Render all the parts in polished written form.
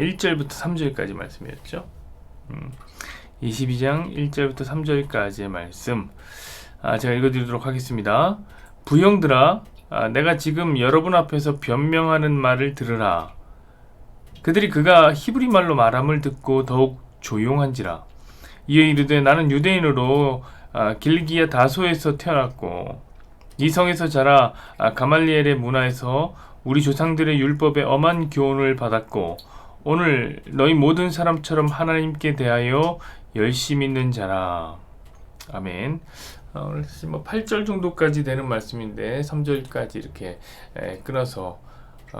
1절부터 3절까지 말씀이었죠. 22장 1절부터 3절까지의 말씀, 제가 읽어드리도록 하겠습니다. 부형들아, 내가 지금 여러분 앞에서 변명하는 말을 들으라. 그들이 그가 히브리 말로 말함을 듣고 더욱 조용한지라. 이에 이르되 나는 유대인으로 길기야 다소에서 태어났고 이 성에서 자라 가말리엘의 문화에서 우리 조상들의 율법에 엄한 교훈을 받았고 오늘 너희 모든 사람처럼 하나님께 대하여 열심히 있는 자라. 아멘. 오늘 8절 정도까지 되는 말씀인데 3절까지 이렇게 끊어서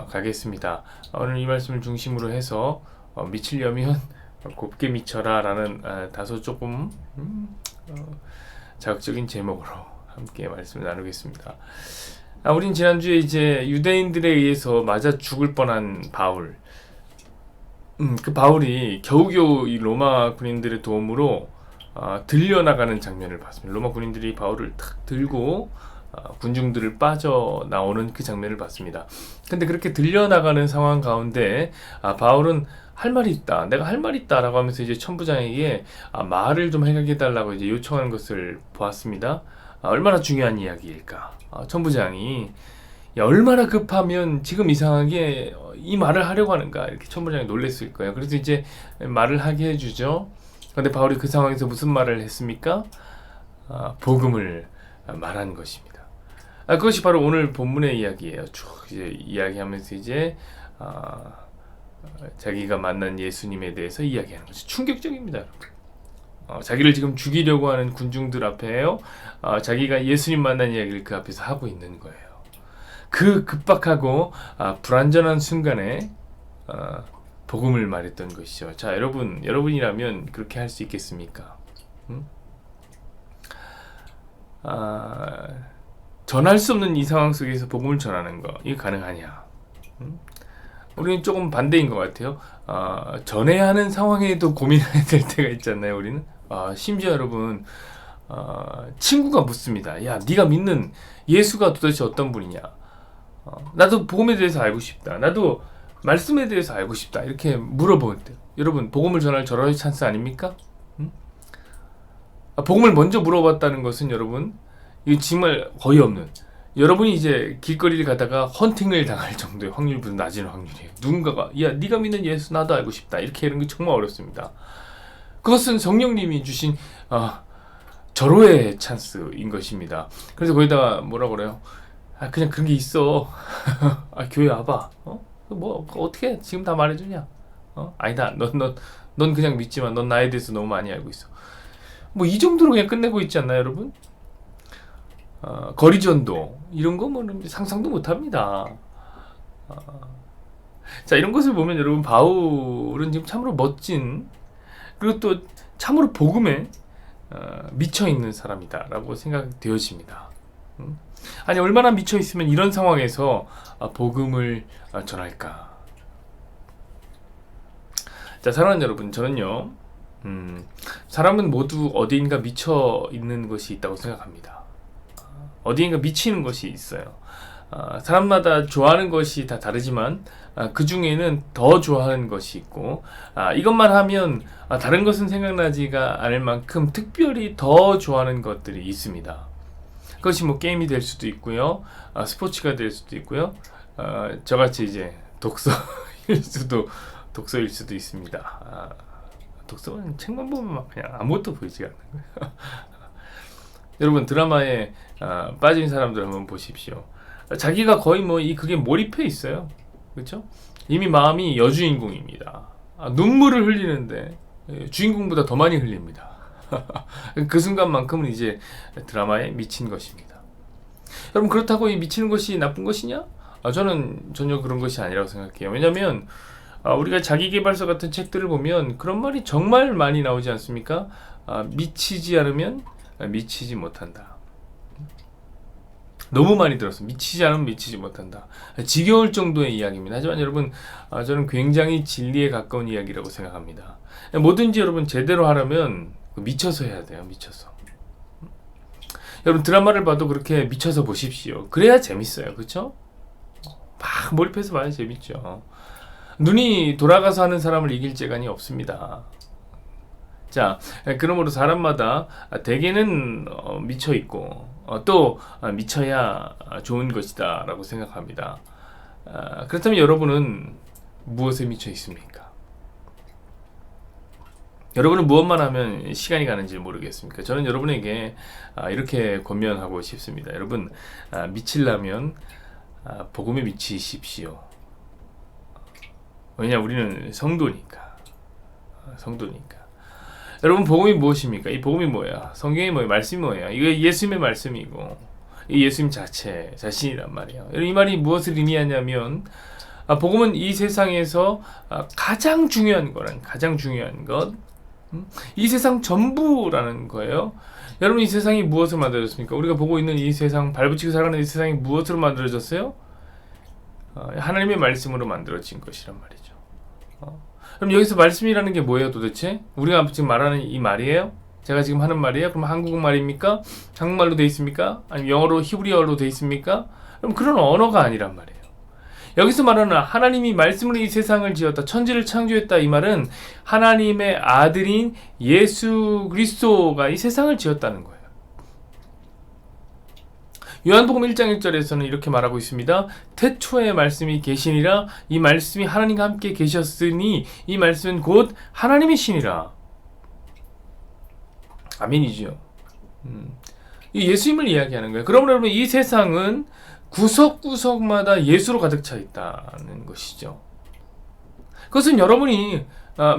가겠습니다. 오늘 이 말씀을 중심으로 해서 미치려면 곱게 미쳐라 라는 다소 조금 자극적인 제목으로 함께 말씀을 나누겠습니다. 우린 지난주에 이제 유대인들에 의해서 맞아 죽을 뻔한 바울, 그 바울이 겨우겨우 이 로마 군인들의 도움으로 들려나가는 장면을 봤습니다. 로마 군인들이 바울을 탁 들고 군중들을 빠져나오는 그 장면을 봤습니다. 근데 그렇게 들려나가는 상황 가운데 바울은 할 말이 있다, 내가 할 말이 있다 라고 하면서 이제 천부장에게 말을 좀 해결해 달라고 이제 요청하는 것을 보았습니다. 얼마나 중요한 이야기일까. 천부장이 얼마나 급하면 지금 이상하게 이 말을 하려고 하는가, 이렇게 천부장이 놀랬을 거예요. 그래서 이제 말을 하게 해주죠. 그런데 바울이 그 상황에서 무슨 말을 했습니까? 복음을 말한 것입니다. 그것이 바로 오늘 본문의 이야기예요. 쭉 이제 이야기하면서 이제 자기가 만난 예수님에 대해서 이야기하는 거죠. 충격적입니다, 여러분. 자기를 지금 죽이려고 하는 군중들 앞에요. 자기가 예수님 만난 이야기를 그 앞에서 하고 있는 거예요. 그 급박하고 불완전한 순간에 복음을 말했던 것이죠. 자, 여러분이라면 그렇게 할 수 있겠습니까? 전할 수 없는 이 상황 속에서 복음을 전하는 거, 이거 가능하냐? 우리는 조금 반대인 것 같아요. 전해야 하는 상황에도 고민해야 될 때가 있잖아요. 우리는 심지어 여러분, 친구가 묻습니다. 야, 네가 믿는 예수가 도대체 어떤 분이냐? 나도 복음에 대해서 알고 싶다. 나도 말씀에 대해서 알고 싶다. 이렇게 물어볼 때, 여러분, 복음을 전할 절호의 찬스 아닙니까? 복음을 먼저 물어봤다는 것은 여러분, 이거 정말 거의 없는, 여러분이 이제 길거리를 가다가 헌팅을 당할 정도의 확률보다 낮은 확률이에요. 누군가가 야, 네가 믿는 예수 나도 알고 싶다, 이렇게 하는 게 정말 어렵습니다. 그것은 성령님이 주신 절호의 찬스인 것입니다. 그래서 거기다가 뭐라고 그래요? 그냥 그런 게 있어. 교회 와봐. 뭐 어떻게 지금 다 말해주냐? 아니다. 넌 그냥 믿지만 넌 나에 대해서 너무 많이 알고 있어. 뭐 이 정도로 그냥 끝내고 있지 않나요, 여러분? 거리전도 이런 거 뭐 상상도 못합니다. 자, 이런 것을 보면 여러분, 바울은 지금 참으로 멋진, 그리고 또 참으로 복음에 미쳐 있는 사람이다라고 생각되어집니다. 아니, 얼마나 미쳐 있으면 이런 상황에서 복음을 전할까? 자, 사랑하는 여러분, 저는요, 사람은 모두 어디인가 미쳐 있는 것이 있다고 생각합니다. 어디인가 미치는 것이 있어요. 사람마다 좋아하는 것이 다 다르지만 그 중에는 더 좋아하는 것이 있고, 이것만 하면 다른 것은 생각나지가 않을 만큼 특별히 더 좋아하는 것들이 있습니다. 그것이 뭐 게임이 될 수도 있고요, 스포츠가 될 수도 있고요, 저같이 이제 독서일 수도 있습니다. 독서는 책만 보면 그냥 아무것도 보이지 않는 거예요. 여러분, 드라마에 빠진 사람들 한번 보십시오. 자기가 거의 뭐 그게 몰입해 있어요. 그렇죠? 이미 마음이 여주인공입니다. 눈물을 흘리는데 주인공보다 더 많이 흘립니다. 그 순간만큼은 이제 드라마에 미친 것입니다. 여러분, 그렇다고 이 미치는 것이 나쁜 것이냐? 저는 전혀 그런 것이 아니라고 생각해요. 왜냐하면 우리가 자기계발서 같은 책들을 보면 그런 말이 정말 많이 나오지 않습니까? 미치지 않으면 미치지 못한다. 너무 많이 들었어. 미치지 않으면 미치지 못한다. 지겨울 정도의 이야기입니다. 하지만 여러분, 저는 굉장히 진리에 가까운 이야기라고 생각합니다. 뭐든지 여러분 제대로 하려면 미쳐서 해야 돼요. 미쳐서. 여러분, 드라마를 봐도 그렇게 미쳐서 보십시오. 그래야 재밌어요. 그렇죠? 막 몰입해서 봐야 재밌죠. 눈이 돌아가서 하는 사람을 이길 재간이 없습니다. 자, 그러므로 사람마다 대개는 미쳐 있고 또 미쳐야 좋은 것이다 라고 생각합니다. 그렇다면 여러분은 무엇에 미쳐 있습니까? 여러분은 무엇만 하면 시간이 가는지 모르겠습니까? 저는 여러분에게 이렇게 권면하고 싶습니다. 여러분, 미치려면 복음에 미치십시오. 왜냐, 우리는 성도니까. 여러분, 복음이 무엇입니까? 이 복음이 뭐야? 성경이 뭐야? 말씀이 뭐야? 이거 예수님의 말씀이고 이 예수님 자신이란 말이에요. 이 말이 무엇을 의미하냐면 복음은 이 세상에서 가장 중요한 것, 이 세상 전부라는 거예요. 여러분, 이 세상이 무엇을 만들어졌습니까? 우리가 보고 있는 이 세상, 발붙이고 살아가는 이 세상이 무엇으로 만들어졌어요? 하나님의 말씀으로 만들어진 것이란 말이죠. 그럼 여기서 말씀이라는 게 뭐예요 도대체? 우리가 지금 말하는 이 말이에요? 제가 지금 하는 말이에요? 그럼 한국말입니까? 한국말로 돼 있습니까? 아니면 영어로 히브리어로 돼 있습니까? 그럼 그런 언어가 아니란 말이에요. 여기서 말하는 하나님이 말씀으로 이 세상을 지었다, 천지를 창조했다, 이 말은 하나님의 아들인 예수 그리스도가 이 세상을 지었다는 거예요. 요한복음 1장 1절에서는 이렇게 말하고 있습니다. 태초에 말씀이 계시니라. 이 말씀이 하나님과 함께 계셨으니 이 말씀은 곧 하나님이시니라. 아멘이죠. 이 예수님을 이야기하는 거예요. 그러므로 여러분, 이 세상은 구석구석마다 예수로 가득 차 있다는 것이죠. 그것은 여러분이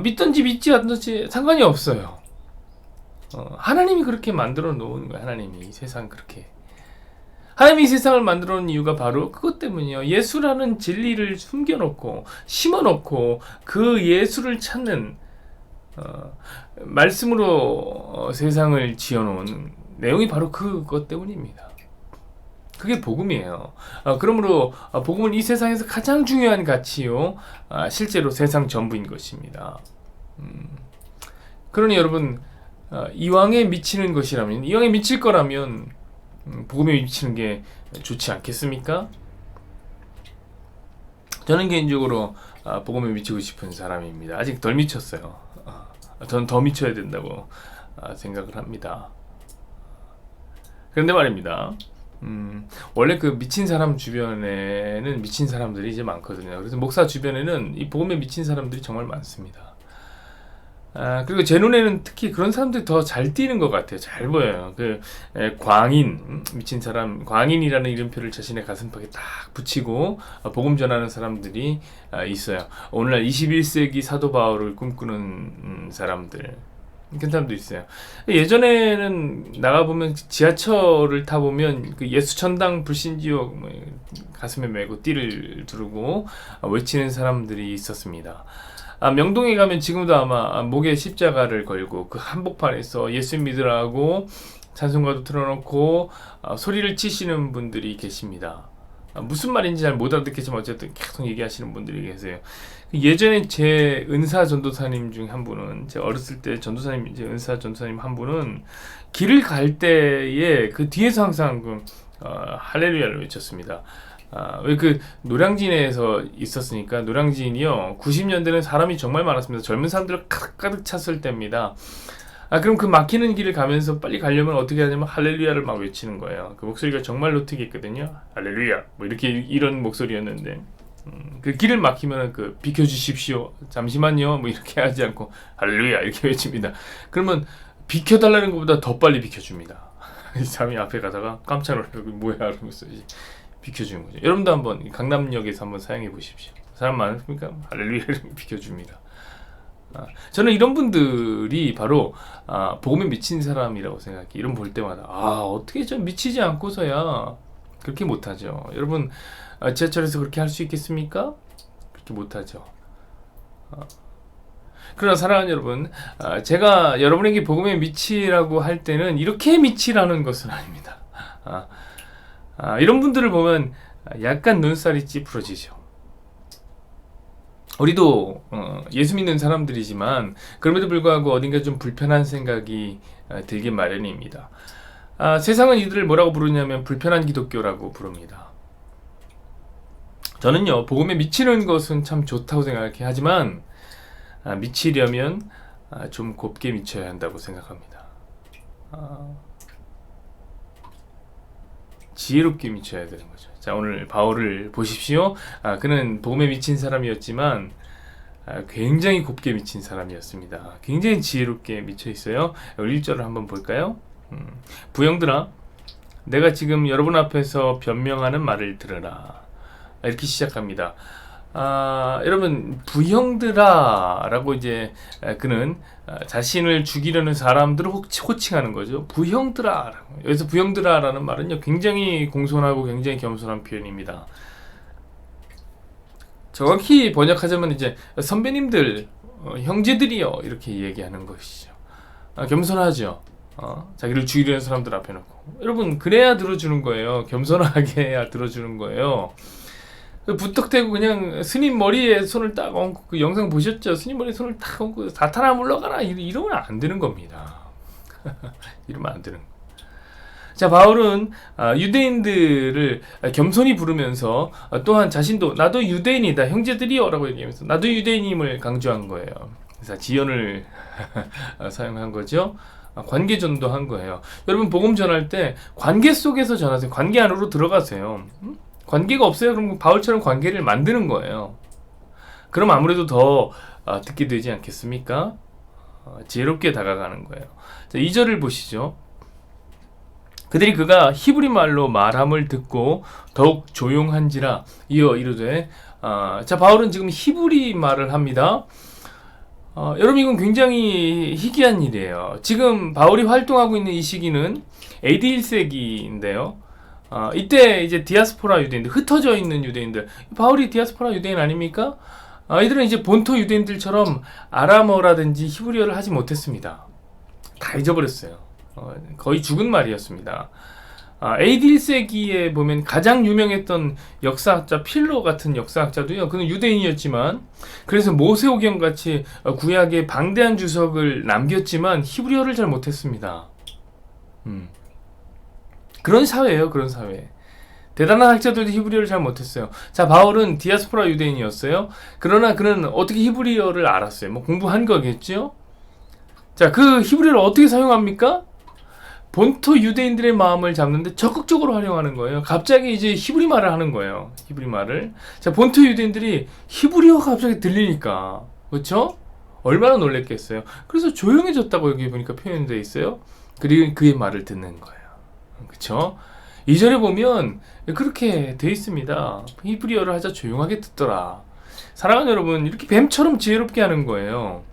믿든지 믿지 않든지 상관이 없어요. 하나님이 그렇게 만들어 놓은 거예요. 하나님이 이 세상 그렇게. 하나님이 이 세상을 만들어 놓은 이유가 바로 그것 때문이에요. 예수라는 진리를 숨겨놓고 심어놓고 그 예수를 찾는 말씀으로 세상을 지어놓은 내용이 바로 그것 때문입니다. 그게 복음이에요. 그러므로 복음은 이 세상에서 가장 중요한 가치요, 실제로 세상 전부인 것입니다. 그러니 여러분, 이왕에 미치는 것이라면, 이왕에 미칠 거라면 복음에 미치는 게 좋지 않겠습니까? 저는 개인적으로 복음에 미치고 싶은 사람입니다. 아직 덜 미쳤어요. 저는 더 미쳐야 된다고 생각을 합니다. 그런데 말입니다. 원래 그 미친 사람 주변에는 미친 사람들이 이제 많거든요. 그래서 목사 주변에는 이 복음에 미친 사람들이 정말 많습니다. 그리고 제 눈에는 특히 그런 사람들이 더 잘 띄는 것 같아요. 잘 보여요. 광인, 미친 사람, 광인이라는 이름표를 자신의 가슴팍에 딱 붙이고 복음 전하는 사람들이 있어요. 오늘날 21세기 사도 바울을 꿈꾸는 사람들, 그런 사람도 있어요. 예전에는 나가보면 지하철을 타보면 그 예수천당 불신지옥 가슴에 메고 띠를 두르고 외치는 사람들이 있었습니다. 명동에 가면 지금도 아마 목에 십자가를 걸고 그 한복판에서 예수 믿으라고 찬송가도 틀어놓고 소리를 치시는 분들이 계십니다. 무슨 말인지 잘 못 알아듣겠지만 어쨌든 계속 얘기하시는 분들이 계세요. 예전에 제 은사 전도사님 중 한 분은, 제 어렸을 때 전도사님, 제 은사 전도사님 한 분은 길을 갈 때에 그 뒤에서 항상 할렐루야를 외쳤습니다. 왜 그 노량진에서 있었으니까, 노량진이요 90년대는 사람이 정말 많았습니다. 젊은 사람들 가득 찼을 때입니다. 그럼 그 막히는 길을 가면서 빨리 가려면 어떻게 하냐면 할렐루야를 막 외치는 거예요. 그 목소리가 정말로 특이했거든요. 할렐루야 뭐 이렇게 이런 목소리였는데 그 길을 막히면 비켜주십시오, 잠시만요 뭐 이렇게 하지 않고 할렐루야 이렇게 외칩니다. 그러면 비켜달라는 것보다 더 빨리 비켜줍니다. 이 사람이 앞에 가다가 깜짝 놀라고 뭐야 그러면서 이제 비켜주는 거죠. 여러분도 한번 강남역에서 한번 사용해 보십시오. 사람 많으니까 할렐루야 비켜줍니다. 저는 이런 분들이 바로 복음에 미친 사람이라고 생각해요. 이런 볼 때마다 어떻게 좀 미치지 않고서야 그렇게 못하죠. 여러분, 지하철에서 그렇게 할 수 있겠습니까? 그렇게 못하죠. 그러나 사랑하는 여러분, 제가 여러분에게 복음에 미치라고 할 때는 이렇게 미치라는 것은 아닙니다. 이런 분들을 보면 약간 눈살이 찌푸러지죠. 우리도 예수 믿는 사람들이지만 그럼에도 불구하고 어딘가 좀 불편한 생각이 들기 마련입니다. 세상은 이들을 뭐라고 부르냐면 불편한 기독교라고 부릅니다. 저는요, 복음에 미치는 것은 참 좋다고 생각해. 하지만 미치려면 좀 곱게 미쳐야 한다고 생각합니다. 지혜롭게 미쳐야 되는 거죠. 자, 오늘 바울을 보십시오. 그는 복음에 미친 사람이었지만 굉장히 곱게 미친 사람이었습니다. 굉장히 지혜롭게 미쳐 있어요. 1절을 한번 볼까요? 부형들아, 내가 지금 여러분 앞에서 변명하는 말을 들으라. 이렇게 시작합니다. 여러분, 부형들아 라고 이제 그는 자신을 죽이려는 사람들을 호칭하는 거죠. 부형들아 라고. 여기서 부형들아 라는 말은요, 굉장히 공손하고 굉장히 겸손한 표현입니다. 정확히 번역하자면 이제 선배님들, 형제들이요, 이렇게 얘기하는 것이죠. 겸손하죠. 자기를 죽이려는 사람들 앞에 놓고. 여러분, 그래야 들어주는 거예요. 겸손하게 해야 들어주는 거예요. 부탁대고 그냥 스님 머리에 손을 딱 얹고, 그 영상 보셨죠? 스님 머리에 손을 딱 얹고 사탄아 물러가라, 이러면 안 되는 겁니다. 이러면 안 되는 거예요. 자, 바울은 유대인들을 겸손히 부르면서 또한 자신도 나도 유대인이다, 형제들이요 라고 얘기하면서 나도 유대인임을 강조한 거예요. 그래서 지연을 사용한 거죠. 관계전도 한 거예요. 여러분, 복음 전할 때 관계 속에서 전하세요. 관계 안으로 들어가세요. 관계가 없어요? 그럼 바울처럼 관계를 만드는 거예요. 그럼 아무래도 더 듣게 되지 않겠습니까? 지혜롭게 다가가는 거예요. 자, 2절을 보시죠. 그들이 그가 히브리 말로 말함을 듣고 더욱 조용한지라 이어 이르되. 자, 바울은 지금 히브리 말을 합니다. 여러분, 이건 굉장히 희귀한 일이에요. 지금 바울이 활동하고 있는 이 시기는 AD 1세기인데요. 이때 이제 디아스포라 유대인들, 흩어져 있는 유대인들, 바울이 디아스포라 유대인 아닙니까? 이들은 이제 본토 유대인들처럼 아람어라든지 히브리어를 하지 못했습니다. 다 잊어버렸어요. 거의 죽은 말이었습니다. AD 1세기에 보면 가장 유명했던 역사학자 필로 같은 역사학자도요, 그는 유대인이었지만, 그래서 모세오경 같이 구약의 방대한 주석을 남겼지만 히브리어를 잘 못했습니다. 그런 사회예요. 그런 사회. 대단한 학자들도 히브리어를 잘 못했어요. 자, 바울은 디아스포라 유대인이었어요. 그러나 그는 어떻게 히브리어를 알았어요? 뭐 공부한 거겠죠? 자, 그 히브리어를 어떻게 사용합니까? 본토 유대인들의 마음을 잡는데 적극적으로 활용하는 거예요. 갑자기 이제 히브리 말을 하는 거예요. 히브리 말을. 자, 본토 유대인들이 히브리어가 갑자기 들리니까, 그렇죠? 얼마나 놀랬겠어요. 그래서 조용해졌다고 여기 보니까 표현되어 있어요. 그리고 그의 말을 듣는 거예요. 그쵸? 2절에 보면 그렇게 돼 있습니다. 히브리어를 하자 조용하게 듣더라. 사랑하는 여러분, 이렇게 뱀처럼 지혜롭게 하는 거예요.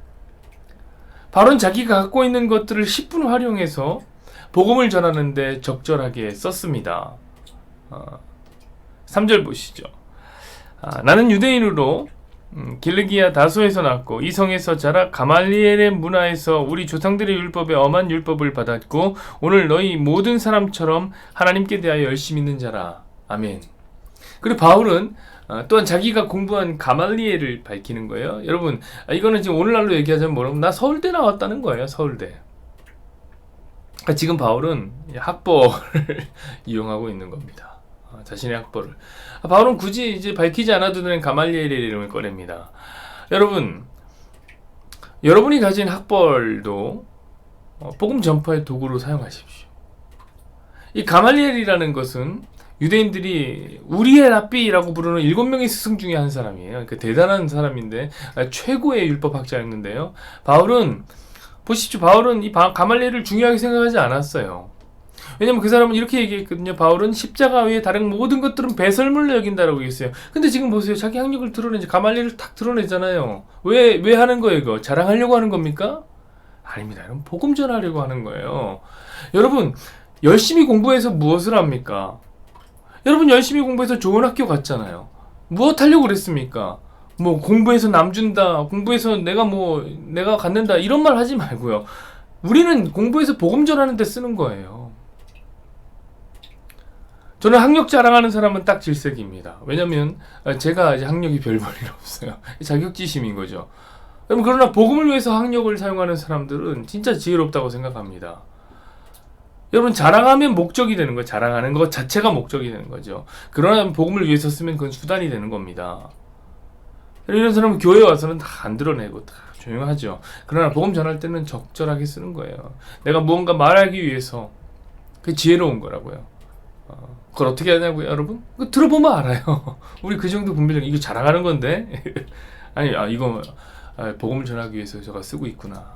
바울은 자기가 갖고 있는 것들을 10분 활용해서 복음을 전하는데 적절하게 썼습니다. 3절 보시죠. 나는 유대인으로 길르기아 다소에서 났고 이 성에서 자라 가말리엘의 문화에서 우리 조상들의 율법에 엄한 율법을 받았고 오늘 너희 모든 사람처럼 하나님께 대하여 열심히 있는 자라. 아멘. 그리고 바울은 또한 자기가 공부한 가말리엘을 밝히는 거예요. 여러분, 이거는 지금 오늘날로 얘기하자면 뭐라고? 나 서울대 나왔다는 거예요. 서울대. 그러니까 지금 바울은 학벌을 이용하고 있는 겁니다. 자신의 학벌을. 바울은 굳이 이제 밝히지 않아도 되는 가말리엘의 이름을 꺼냅니다. 여러분, 여러분이 가진 학벌도 복음 전파의 도구로 사용하십시오. 이 가말리엘이라는 것은 유대인들이 우리엘 랍비라고 부르는 7명의 스승 중에 한 사람이에요. 그러니까 대단한 사람인데 최고의 율법학자였는데요. 바울은 보십시오. 바울은 이 가말리엘을 중요하게 생각하지 않았어요. 왜냐면 그 사람은 이렇게 얘기했거든요. 바울은 십자가 외에 다른 모든 것들은 배설물로 여긴다라고 얘기했어요. 근데 지금 보세요. 자기 학력을 드러내지, 가말리엘을 탁 드러내잖아요. 왜 하는 거예요, 이거? 자랑하려고 하는 겁니까? 아닙니다. 여러분, 복음 전하려고 하는 거예요. 여러분, 열심히 공부해서 무엇을 합니까? 여러분, 열심히 공부해서 좋은 학교 갔잖아요. 무엇 하려고 그랬습니까? 뭐 공부해서 남 준다, 공부해서 내가 갖는다, 이런 말 하지 말고요. 우리는 공부해서 복음 전하는 데 쓰는 거예요. 저는 학력 자랑하는 사람은 딱 질색입니다. 왜냐면 제가 이제 학력이 별 볼일 없어요. 자격지심인 거죠. 그러나 복음을 위해서 학력을 사용하는 사람들은 진짜 지혜롭다고 생각합니다. 여러분 자랑하면 목적이 되는 거예요. 자랑하는 것 자체가 목적이 되는 거죠. 그러나 복음을 위해서 쓰면 그건 수단이 되는 겁니다. 이런 사람은 교회 와서는 다 안 드러내고 다 조용하죠. 그러나 복음 전할 때는 적절하게 쓰는 거예요. 내가 무언가 말하기 위해서 그게 지혜로운 거라고요. 그걸 어떻게 하냐고요, 여러분? 그거 들어보면 알아요. 우리 그 정도 분별력, 이거 자랑하는 건데? 아니, 이거 복음을 전하기 위해서 제가 쓰고 있구나.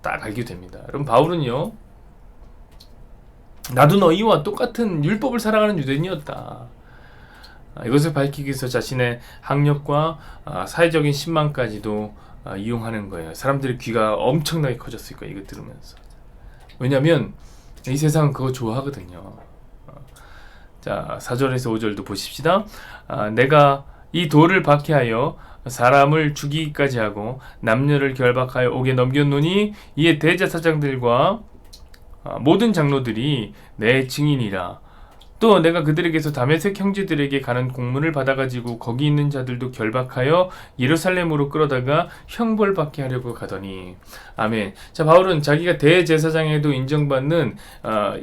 딱 알게 됩니다. 여러분, 바울은요, 나도 너희와 똑같은 율법을 살아가는 유대인이었다. 이것을 밝히기 위해서 자신의 학력과 사회적인 신망까지도 이용하는 거예요. 사람들의 귀가 엄청나게 커졌을 거예요. 이거 들으면서. 왜냐하면 이 세상은 그거 좋아하거든요. 자, 4절에서 5절도 보십시다. 내가 이 돌을 박해하여 사람을 죽이기까지 하고 남녀를 결박하여 옥에 넘겼노니 이에 대제사장들과 모든 장로들이 내 증인이라. 또 내가 그들에게서 다메섹 형제들에게 가는 공문을 받아가지고 거기 있는 자들도 결박하여 예루살렘으로 끌어다가 형벌받게 하려고 가더니. 아멘. 자, 바울은 자기가 대제사장에도 인정받는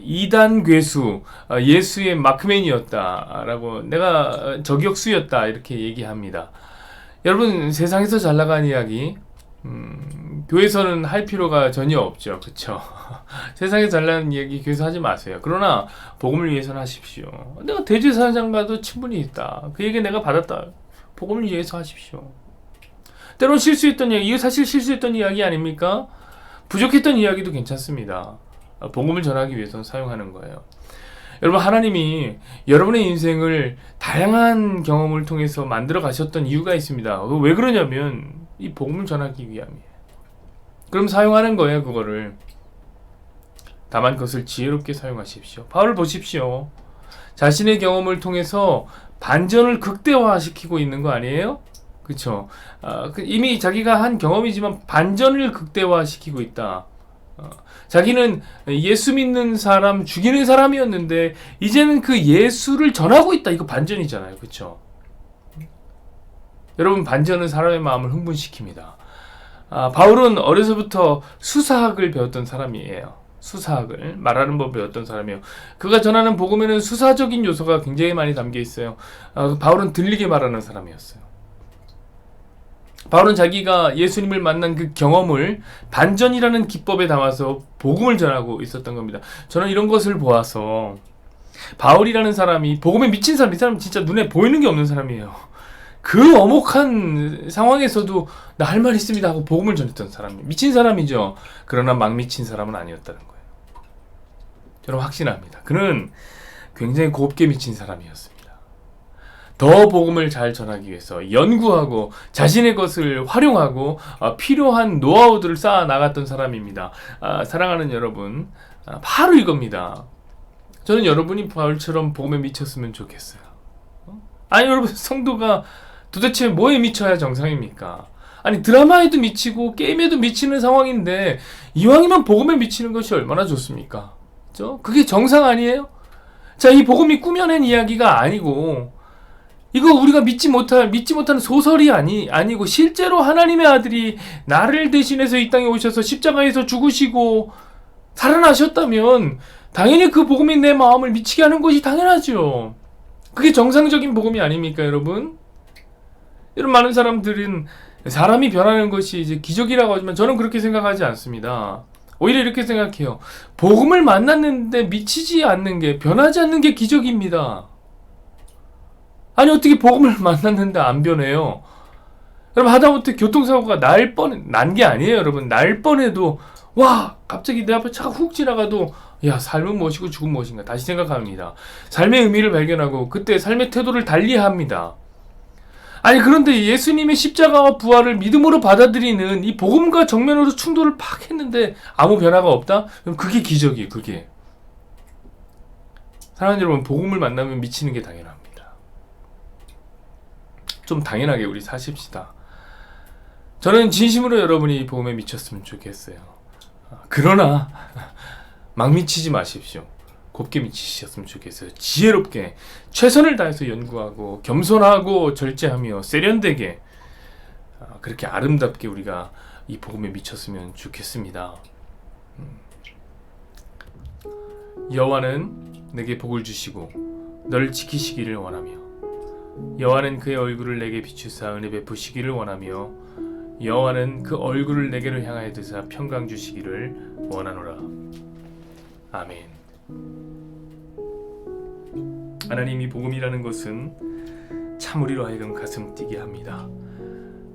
이단 괴수, 예수의 마크맨이었다라고, 내가 저격수였다 이렇게 얘기합니다. 여러분, 세상에서 잘 나간 이야기 교회에서는 할 필요가 전혀 없죠. 그쵸? 세상에 잘나는 이야기 교회에서 하지 마세요. 그러나 복음을 위해서는 하십시오. 내가 대제사장과도 친분이 있다. 그 얘기 내가 받았다. 복음을 위해서 하십시오. 때론 실수했던 이야기, 이거 사실 실수했던 이야기 아닙니까? 부족했던 이야기도 괜찮습니다. 복음을 전하기 위해서 사용하는 거예요. 여러분, 하나님이 여러분의 인생을 다양한 경험을 통해서 만들어 가셨던 이유가 있습니다. 왜 그러냐면 이 복음을 전하기 위함이에요. 그럼 사용하는 거예요, 그거를. 다만 그것을 지혜롭게 사용하십시오. 바울을 보십시오. 자신의 경험을 통해서 반전을 극대화시키고 있는 거 아니에요? 그쵸? 이미 자기가 한 경험이지만 반전을 극대화시키고 있다. 자기는 예수 믿는 사람, 죽이는 사람이었는데 이제는 그 예수를 전하고 있다. 이거 반전이잖아요. 그쵸? 여러분, 반전은 사람의 마음을 흥분시킵니다. 바울은 어려서부터 수사학을 배웠던 사람이에요. 수사학을 말하는 법을 배웠던 사람이에요. 그가 전하는 복음에는 수사적인 요소가 굉장히 많이 담겨 있어요. 바울은 들리게 말하는 사람이었어요. 바울은 자기가 예수님을 만난 그 경험을 반전이라는 기법에 담아서 복음을 전하고 있었던 겁니다. 저는 이런 것을 보아서 바울이라는 사람이 복음에 미친 사람, 이 사람은 진짜 눈에 보이는 게 없는 사람이에요. 그 엄혹한 상황에서도 나 할 말 있습니다 하고 복음을 전했던 사람이 미친 사람이죠. 그러나 막 미친 사람은 아니었다는 거예요. 저는 확신합니다. 그는 굉장히 곱게 미친 사람이었습니다. 더 복음을 잘 전하기 위해서 연구하고 자신의 것을 활용하고 필요한 노하우들을 쌓아 나갔던 사람입니다. 사랑하는 여러분, 바로 이겁니다. 저는 여러분이 바울처럼 복음에 미쳤으면 좋겠어요. 아니, 여러분, 성도가 도대체 뭐에 미쳐야 정상입니까? 아니, 드라마에도 미치고 게임에도 미치는 상황인데 이왕이면 복음에 미치는 것이 얼마나 좋습니까? 그죠? 그게 정상 아니에요? 자, 이 복음이 꾸며낸 이야기가 아니고 이거 우리가 믿지 못하는 소설이 아니고 실제로 하나님의 아들이 나를 대신해서 이 땅에 오셔서 십자가에서 죽으시고 살아나셨다면 당연히 그 복음이 내 마음을 미치게 하는 것이 당연하죠. 그게 정상적인 복음이 아닙니까, 여러분? 이런 많은 사람들은 사람이 변하는 것이 이제 기적이라고 하지만 저는 그렇게 생각하지 않습니다. 오히려 이렇게 생각해요. 복음을 만났는데 미치지 않는 게, 변하지 않는 게 기적입니다. 아니, 어떻게 복음을 만났는데 안 변해요? 여러분, 하다못해 교통사고가 난 게 아니에요, 여러분. 날 뻔해도, 와, 갑자기 내 앞에 차가 훅 지나가도, 야, 삶은 무엇이고 죽은 무엇인가 다시 생각합니다. 삶의 의미를 발견하고 그때 삶의 태도를 달리합니다. 아니, 그런데 예수님의 십자가와 부활을 믿음으로 받아들이는 이 복음과 정면으로 충돌을 팍 했는데 아무 변화가 없다? 그럼 그게 기적이에요. 그게. 사랑하는 여러분, 복음을 만나면 미치는 게 당연합니다. 좀 당연하게 우리 사십시다. 저는 진심으로 여러분이 복음에 미쳤으면 좋겠어요. 그러나 막 미치지 마십시오. 곱게 미치셨으면 좋겠어요. 지혜롭게 최선을 다해서 연구하고 겸손하고 절제하며 세련되게 그렇게 아름답게 우리가 이 복음에 미쳤으면 좋겠습니다. 여호와는 내게 복을 주시고 너를 지키시기를 원하며 여호와는 그의 얼굴을 내게 비추사 은혜 베푸시기를 원하며 여호와는 그 얼굴을 내게로 향하여 드사 평강 주시기를 원하노라. 아멘. 하나님이 복음이라는 것은 참 우리로 하여금 가슴 뛰게 합니다.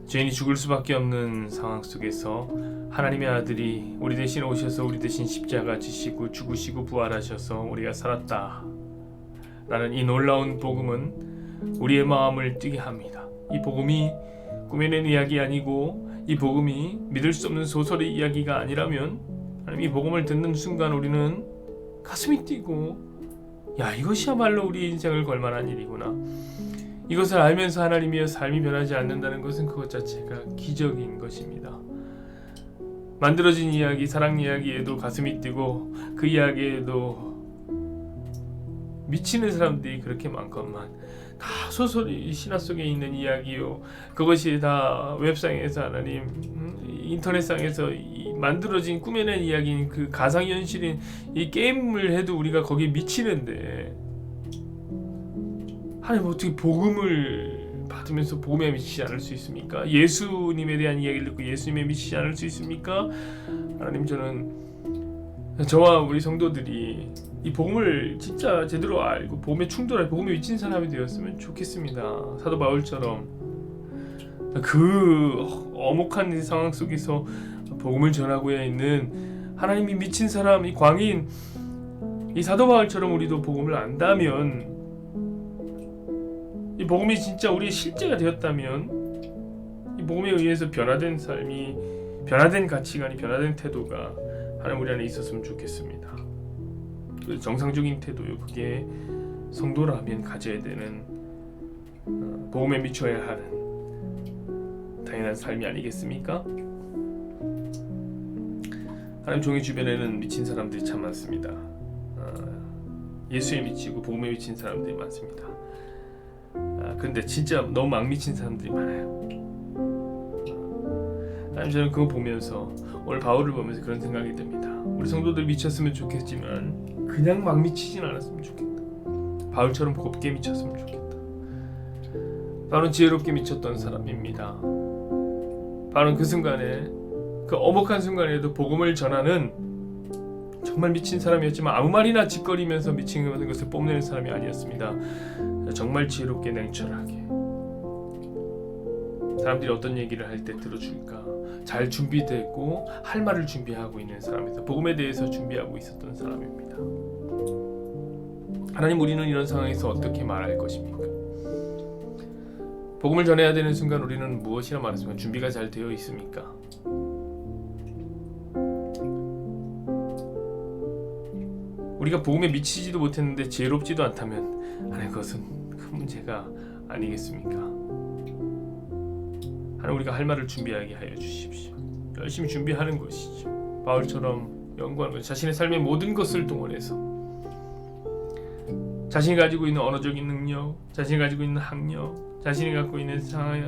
죄인이 죽을 수밖에 없는 상황 속에서 하나님의 아들이 우리 대신 오셔서 우리 대신 십자가 지시고 죽으시고 부활하셔서 우리가 살았다 라는 이 놀라운 복음은 우리의 마음을 뛰게 합니다. 이 복음이 꾸며낸 이야기 아니고 이 복음이 믿을 수 없는 소설의 이야기가 아니라면 하나님 이 복음을 듣는 순간 우리는 가슴이 뛰고 야, 이것이야말로 우리 인생을 걸만한 일이구나. 이것을 알면서 하나님이여 삶이 변하지 않는다는 것은 그것 자체가 기적인 것입니다. 만들어진 이야기, 사랑 이야기에도 가슴이 뛰고 그 이야기에도 미치는 사람들이 그렇게 많건만 다 소설이 신화 속에 있는 이야기요. 그것이 다 웹상에서 하나님 인터넷상에서 만들어진 꾸며낸 이야기인 그 가상현실인 이 게임을 해도 우리가 거기에 미치는데 하나님 어떻게 복음을 받으면서 복음에 미치지 않을 수 있습니까? 예수님에 대한 이야기를 듣고 예수님에 미치지 않을 수 있습니까? 하나님 저와 우리 성도들이 이 복음을 진짜 제대로 알고 복음에 충돌할 복음에 미친 사람이 되었으면 좋겠습니다. 사도 바울처럼 그 엄혹한 상황 속에서 복음을 전하고 있는 하나님이 미친 사람, 이 광인, 이 사도 바울처럼 우리도 복음을 안다면 이 복음이 진짜 우리의 실제가 되었다면 이 복음에 의해서 변화된 삶이, 변화된 가치관이, 변화된 태도가 하나님 우리 안에 있었으면 좋겠습니다. 그 정상적인 태도요. 그게 성도라면 가져야 되는 복음에 미쳐야 하는 당연한 삶이 아니겠습니까? 하나님 종의 주변에는 미친 사람들이 참 많습니다. 예수에 미치고 복음에 미친 사람들이 많습니다. 근데 진짜 너무 막 미친 사람들이 많아요. 저는 그거 보면서 오늘 바울을 보면서 그런 생각이 듭니다. 우리 성도들 미쳤으면 좋겠지만 그냥 막 미치진 않았으면 좋겠다. 바울처럼 곱게 미쳤으면 좋겠다. 바울은 지혜롭게 미쳤던 사람입니다. 바울은 그 순간에, 그 엄혹한 순간에도 복음을 전하는 정말 미친 사람이었지만 아무 말이나 짓거리면서 미친 것을 뽐내는 사람이 아니었습니다. 정말 지혜롭게 냉철하게 사람들이 어떤 얘기를 할 때 들어줄까 잘 준비되고 할 말을 준비하고 있는 사람이다. 복음에 대해서 준비하고 있었던 사람입니다. 하나님, 우리는 이런 상황에서 어떻게 말할 것입니까? 복음을 전해야 되는 순간 우리는 무엇이라 말했습니까? 준비가 잘 되어 있습니까? 우리가 복음에 미치지도 못했는데 지혜롭지도 않다면 하나님, 그것은 큰 문제가 아니겠습니까? 하나님, 우리가 할 말을 준비하게 하여 주십시오. 열심히 준비하는 것이죠. 바울처럼 연구하는 것, 자신의 삶의 모든 것을 동원해서 자신이 가지고 있는 언어적인 능력, 자신이 가지고 있는 학력, 자신이 갖고 있는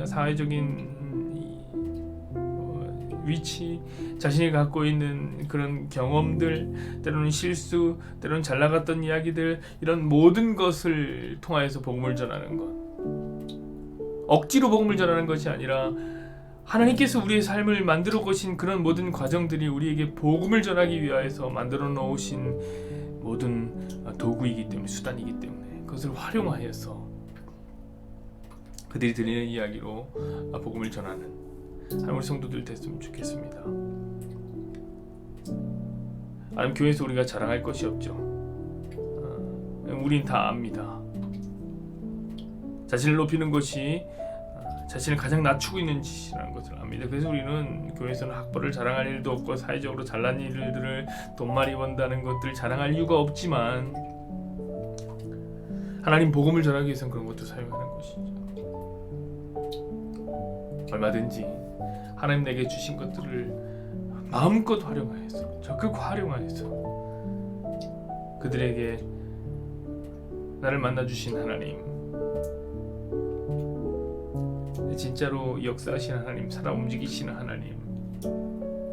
사회적인 위치, 자신이 갖고 있는 그런 경험들, 때로는 실수, 때로는 잘 나갔던 이야기들, 이런 모든 것을 통하여서 복음을 전하는 것, 억지로 복음을 전하는 것이 아니라 하나님께서 우리의 삶을 만들어 오신 그런 모든 과정들이 우리에게 복음을 전하기 위하여서 만들어 놓으신 모든 도구이기 때문에, 수단이기 때문에 그것을 활용하여서 그들이 들리는 이야기로 복음을 전하는 우리 성도들 됐으면 좋겠습니다. 아니면 교회에서 우리가 자랑할 것이 없죠. 우린 다 압니다. 자신을 높이는 것이 자신을 가장 낮추고 있는 짓이라는 것을 압니다. 그래서 우리는 교회에서는 학벌을 자랑할 일도 없고 사회적으로 잘난 일들을 돈 많이 번다는 것들 자랑할 이유가 없지만 하나님 복음을 전하기 위해서는 그런 것도 사용하는 것이죠. 얼마든지 하나님 내게 주신 것들을 마음껏 활용하여서, 적극 활용하여서 그들에게 나를 만나주신 하나님, 진짜로 역사하시는 하나님, 살아 움직이시는 하나님,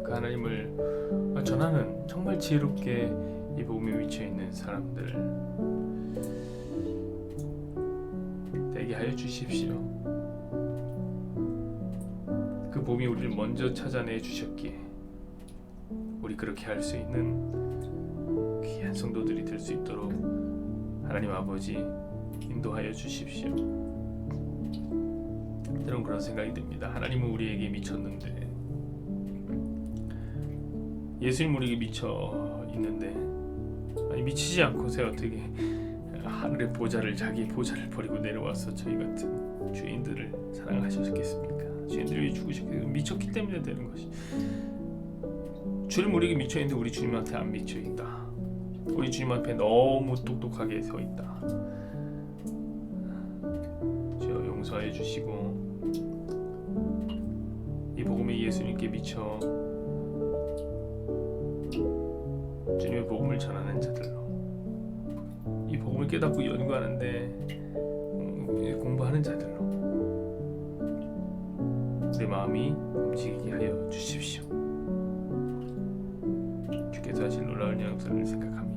그 하나님을 전하는 정말 지혜롭게 이 복음에 미쳐 있는 사람들 되게 하여 주십시오. 그 복음이 우리를 먼저 찾아내 주셨기에 우리 그렇게 할 수 있는 귀한 성도들이 될 수 있도록 하나님 아버지 인도하여 주십시오. 때론 그런 생각이 듭니다. 하나님은 우리에게 미쳤는데, 예수님 우리에게 미쳐 있는데, 아니 미치지 않고서 어떻게 하늘의 보좌를, 자기의 보좌를 버리고 내려와서 저희 같은 죄인들을 사랑하셨겠습니까? 죄인들을 위해 죽으셨겠습니까? 미쳤기 때문에 되는 것이. 주님 우리에게 미쳐 있는데 우리 주님한테 안 미쳐 있다. 우리 주님 앞에 너무 똑똑하게 서 있다. 주여 용서해 주시고, 이 복음에 예수님께 미쳐 주님의 복음을 전하는 자들로, 이 복음을 깨닫고 연구하는데 공부하는 자들로 내 마음이 움직이게 하여 주십시오. 주께서 하실 놀라운 역사를 생각합니다.